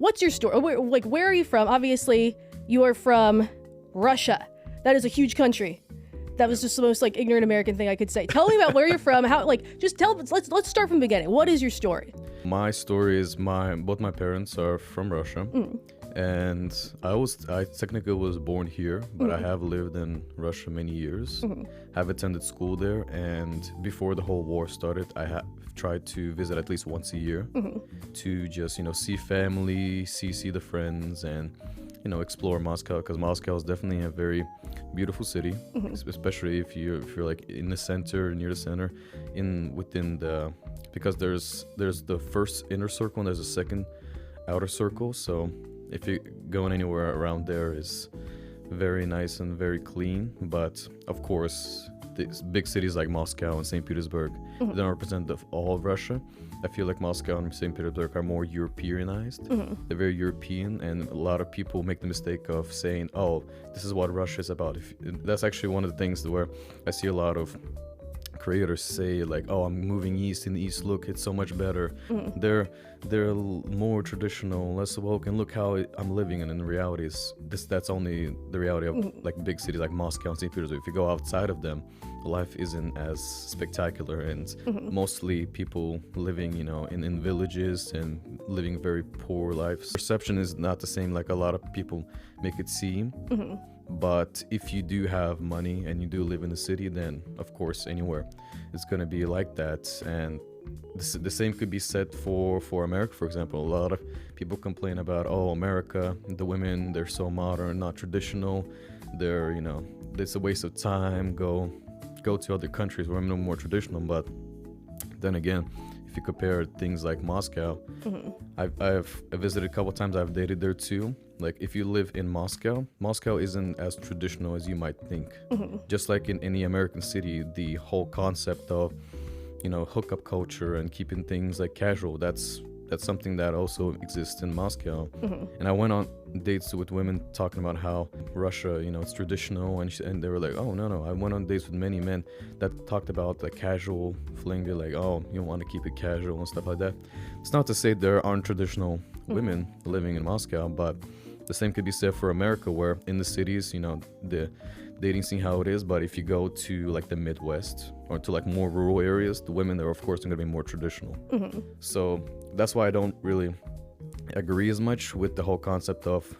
what's your story? Where are you from? Obviously, you are from Russia. That is a huge country. That was just the most like ignorant American thing I could say. Tell me about where you're from. How just tell. Let's start from the beginning. What is your story? My story is both my parents are from Russia, and I technically was born here, but I have lived in Russia many years. Have attended school there, and before the whole war started, I have tried to visit at least once a year to just see family, see the friends, and explore Moscow, because Moscow is definitely a very beautiful city, especially if you're like in the center, near the center, because there's the first inner circle and there's a second outer circle. So if you're going anywhere around there, is very nice and very clean. But of course, these big cities like Moscow and St. Petersburg don't represent all of Russia. I feel like Moscow and St. Petersburg are more Europeanized. They're very European, and a lot of people make the mistake of saying, oh, this is what Russia is about. That's actually one of the things where I see a lot of creators say, like, oh, I'm moving east, in the east, look, it's so much better. They're more traditional, less woke, and look how I'm living. And in reality, that's only the reality of like big cities like Moscow and St. Petersburg. If you go outside of them, life isn't as spectacular, and mostly people living in villages and living very poor lives. Perception is not the same like a lot of people make it seem. But if you do have money and you do live in the city, then of course anywhere it's going to be like that. And the same could be said for America, for example. A lot of people complain about, oh, America, the women, they're so modern, not traditional, they're it's a waste of time, go to other countries where women are more traditional. But then again, if you compare things like Moscow, I've visited a couple times. I've dated there too. Like, if you live in Moscow isn't as traditional as you might think. Just like in any American city, the whole concept of hookup culture and keeping things like casual, that's something that also exists in Moscow. And I went on dates with women talking about how Russia, it's traditional, and they were like, oh, no. I went on dates with many men that talked about the casual fling. They're like, oh, you want to keep it casual and stuff like that. It's not to say there aren't traditional women living in Moscow, but the same could be said for America, where in the cities, the dating scene how it is. But if you go to like the Midwest or to like more rural areas, the women there, of course, are going to be more traditional. So that's why I don't really agree as much with the whole concept of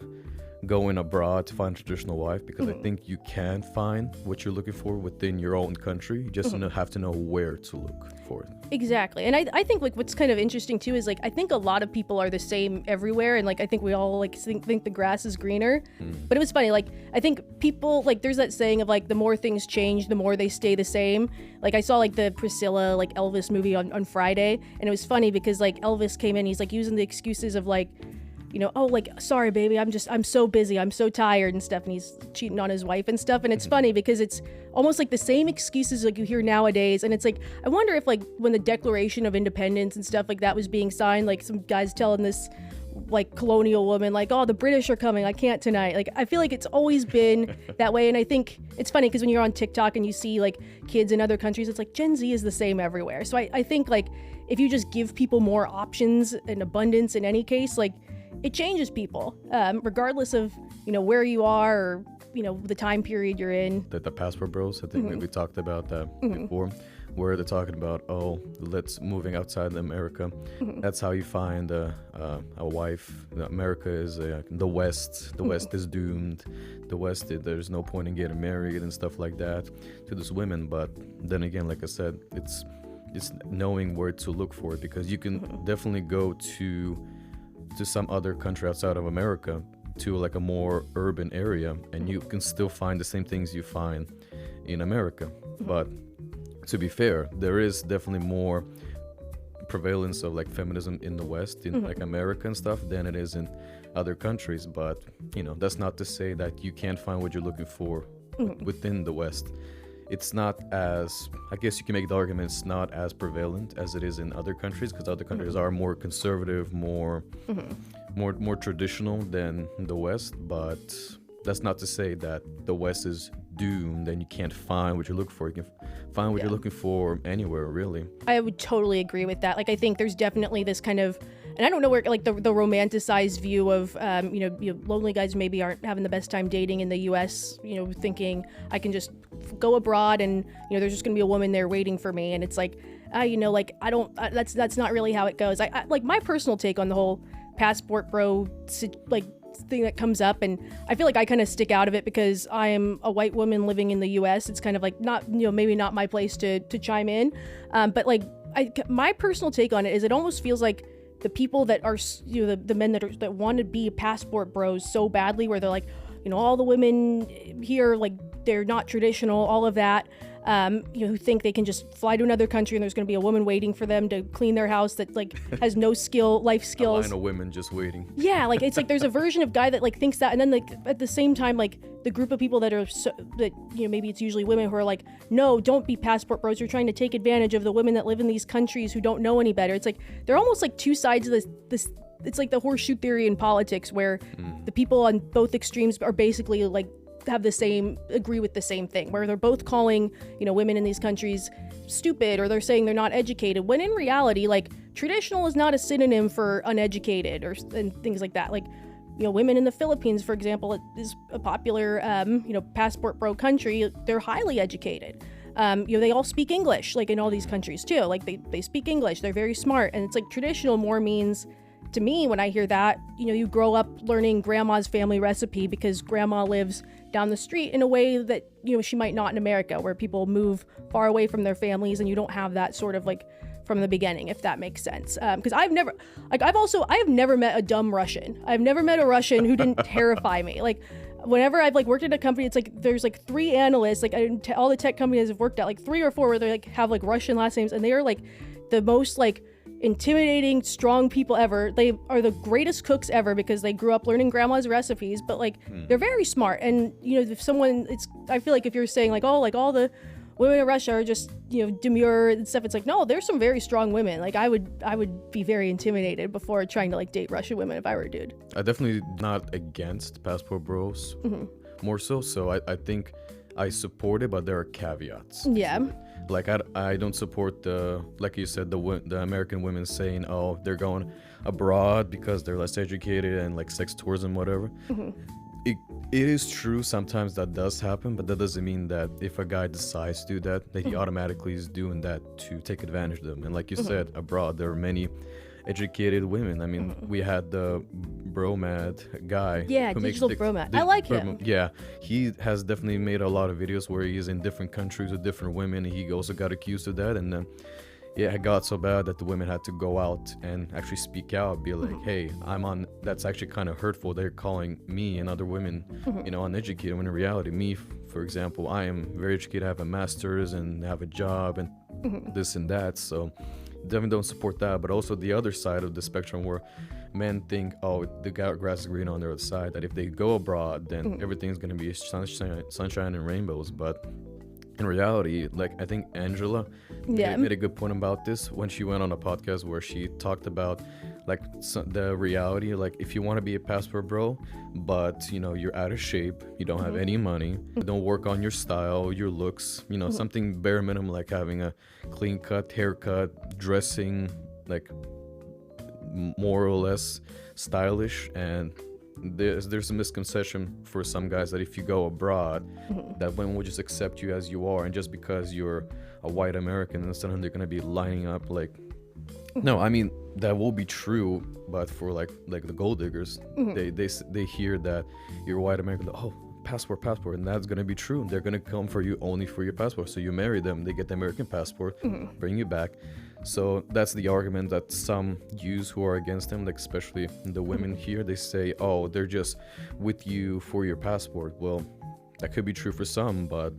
going abroad to find a traditional wife, because I think you can find what you're looking for within your own country. You just have to know where to look for it. Exactly. And I think like what's kind of interesting too is like I think a lot of people are the same everywhere, and like I think we all like think the grass is greener. But it was funny, like I think people like there's that saying of like the more things change, the more they stay the same. Like I saw like the Priscilla like Elvis movie on Friday, and it was funny because like Elvis came in, he's like using the excuses of like, oh, like, sorry, baby, I'm so busy, I'm so tired and stuff, and he's cheating on his wife and stuff. And it's funny because it's almost like the same excuses like you hear nowadays. And it's like, I wonder if like when the Declaration of Independence and stuff like that was being signed, like some guys telling this like colonial woman like, oh, the British are coming, I can't tonight. Like, I feel like it's always been that way. And I think it's funny because when you're on TikTok and you see like kids in other countries, it's like Gen Z is the same everywhere. So I think like if you just give people more options and abundance in any case, like it changes people, regardless of, where you are or, the time period you're in. The passport bros, I think we talked about that before, where they're talking about, oh, let's moving outside America. That's how you find a wife. America is the West. The West is doomed. The West, there's no point in getting married and stuff like that to these women. But then again, like I said, it's knowing where to look for it, because you can definitely go to some other country outside of America, to like a more urban area, and you can still find the same things you find in America. But to be fair, there is definitely more prevalence of like feminism in the West, in like America and stuff, than it is in other countries. But that's not to say that you can't find what you're looking for within the West. It's not as, I guess you can make the argument, it's not as prevalent as it is in other countries, because other countries are more conservative, more traditional than the West. But that's not to say that the West is doomed and you can't find what you're looking for. You can find what you're looking for anywhere, really. I would totally agree with that. Like, I think there's definitely this kind of and I don't know where like the romanticized view of lonely guys maybe aren't having the best time dating in the U.S. Thinking I can just go abroad and there's just gonna be a woman there waiting for me, and it's like like I don't that's not really how it goes. I like my personal take on the whole passport bro like thing that comes up, and I feel like I kind of stick out of it because I am a white woman living in the US. It's kind of like not maybe not my place to chime in, but like my personal take on it is it almost feels like the people that are the men that want to be passport bros so badly, where they're like all the women here like they're not traditional, all of that, who think they can just fly to another country and there's going to be a woman waiting for them to clean their house that like has no life skills. A line of women just waiting. Yeah, like it's like there's a version of guy that like thinks that, and then like at the same time like the group of people that are maybe it's usually women who are like, no, don't be passport bros. You're trying to take advantage of the women that live in these countries who don't know any better. It's like they're almost like two sides of this. It's like the horseshoe theory in politics, where the people on both extremes are basically like agree with the same thing, where they're both calling women in these countries stupid, or they're saying they're not educated, when in reality like traditional is not a synonym for uneducated and things like that. Like women in the Philippines, for example, is a popular passport bro country. They're highly educated. They all speak English, like in all these countries too. Like they speak English, they're very smart, and it's like traditional more means to me when I hear that you grow up learning grandma's family recipe because grandma lives down the street in a way that she might not in America, where people move far away from their families and you don't have that sort of like from the beginning, if that makes sense. Because I have never met a dumb Russian. I've never met a Russian who didn't terrify me. Like whenever I've like worked at a company, it's like there's like 3 analysts, like all the tech companies I've worked at, like 3 or 4 where they like have like Russian last names, and they are like the most like intimidating, strong people ever. They are the greatest cooks ever because they grew up learning grandma's recipes, but like they're very smart. And if someone, I feel like if you're saying like, oh, like all the women in Russia are just demure and stuff, it's like, no, there's some very strong women. Like I would be very intimidated before trying to like date Russian women if I were a dude. I definitely not against passport bros, more so I think I support it, but there are caveats. Yeah. Like I don't support like you said, the American women saying, oh, they're going abroad because they're less educated and like sex tourism, whatever. It is true sometimes that does happen, but that doesn't mean that if a guy decides to do that he automatically is doing that to take advantage of them. And like you said, abroad there are many educated women. I mean, we had the bromad guy. Yeah, digital bromad. I like him. Yeah, he has definitely made a lot of videos where he's in different countries with different women. He also got accused of that, and then it got so bad that the women had to go out and actually speak out, be like, hey, that's actually kind of hurtful. They're calling me and other women, uneducated, when in reality, me, for example, I am very educated. I have a master's and have a job and this and that. So definitely don't support that. But also the other side of the spectrum where men think, oh, the grass is green on the other side, that if they go abroad, then everything's going to be sunshine and rainbows. But in reality, like I think Angela made a good point about this when she went on a podcast where she talked about like the reality, like if you want to be a passport bro, but you're out of shape, you don't have any money, you don't work on your style, your looks, something bare minimum like having a clean cut haircut, dressing like more or less stylish. And there's a misconception for some guys that if you go abroad, that women will just accept you as you are, and just because you're a white American, and suddenly they're gonna be lining up like. No, I mean that will be true, but for like the gold diggers, they hear that you're white American, oh, passport, and that's gonna be true. They're gonna come for you only for your passport. So you marry them, they get the American passport, bring you back. So that's the argument that some use who are against them, like especially the women here. They say, oh, they're just with you for your passport. Well, that could be true for some, but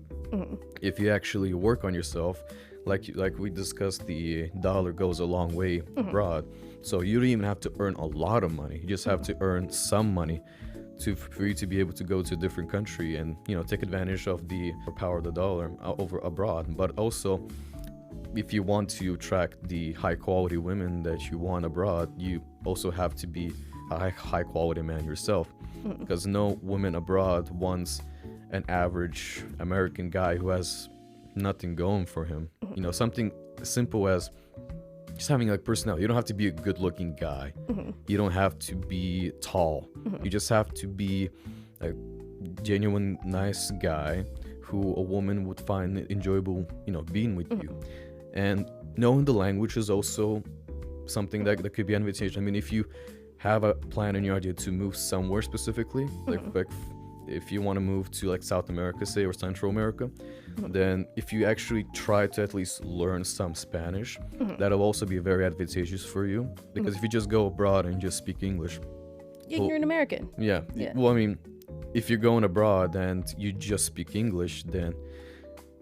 if you actually work on yourself, like we discussed, the dollar goes a long way abroad. So you don't even have to earn a lot of money. You just have to earn some money for you to be able to go to a different country and take advantage of the power of the dollar over abroad. But also, if you want to attract the high quality women that you want abroad, you also have to be a high quality man yourself, because no woman abroad wants an average American guy who has nothing going for him. Something simple as just having like personality. You don't have to be a good looking guy. You don't have to be tall. You just have to be a genuine nice guy who a woman would find enjoyable, being with you. And knowing the language is also something that could be an invitation. I mean, if you have a plan in your idea to move somewhere specifically, like if you want to move to like South America, say, or Central America, then if you actually try to at least learn some Spanish, that'll also be very advantageous for you. Because if you just go abroad and just speak English, you're an American. Yeah. Well, I mean, if you're going abroad and you just speak English, then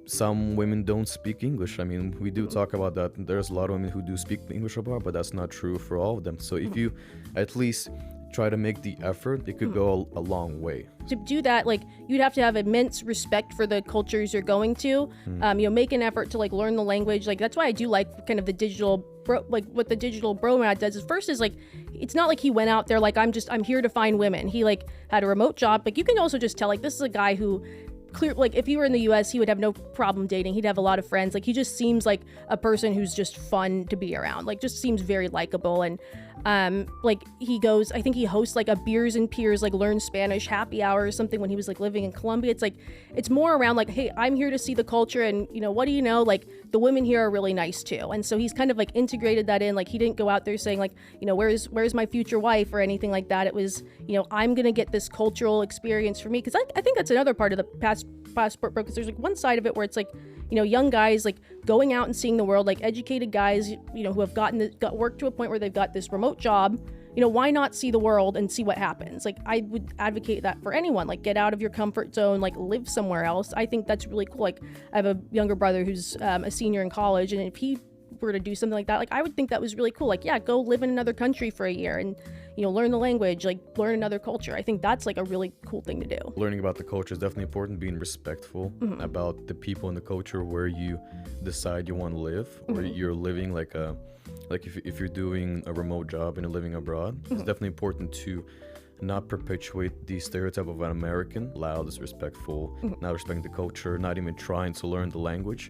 some women don't speak English. I mean, we do talk about that. There's a lot of women who do speak English abroad, but that's not true for all of them. So if you at least try to make the effort, it could go a long way. To do that, like, you'd have to have immense respect for the cultures you're going to. Make an effort to like learn the language. Like, that's why I do like kind of the digital what the digital bromad does is, first is like, it's not like he went out there like I'm here to find women. He like had a remote job. Like, you can also just tell, like, this is a guy who like, if he were in the US, he would have no problem dating. He'd have a lot of friends. Like, he just seems like a person who's just fun to be around. Like, just seems very likable. And like, I think he hosts like a Beers and Peers, like, learn Spanish happy hour or something when he was like living in Colombia. It's like, it's more around like, hey, I'm here to see the culture, and what do you know, like, the women here are really nice too. And so he's kind of like integrated that in. Like, he didn't go out there saying like, where's my future wife or anything like that. It was, I'm gonna get this cultural experience for me, because I think that's another part of the passport because there's like one side of it where it's like, young guys like going out and seeing the world, like educated guys, who have got work to a point where they've got this remote job. Why not see the world and see what happens? Like, I would advocate that for anyone. Like, get out of your comfort zone, like, live somewhere else. I think that's really cool. Like, I have a younger brother who's a senior in college, and if he were to do something like that, like, I would think that was really cool. Like, yeah, go live in another country for a year and learn the language, like, learn another culture. I think that's like a really cool thing to do. Learning about the culture is definitely important. Being respectful about the people in the culture where you decide you want to live, or you're living like if you're doing a remote job and you're living abroad, it's definitely important to not perpetuate the stereotype of an American, loud, disrespectful, not respecting the culture, not even trying to learn the language.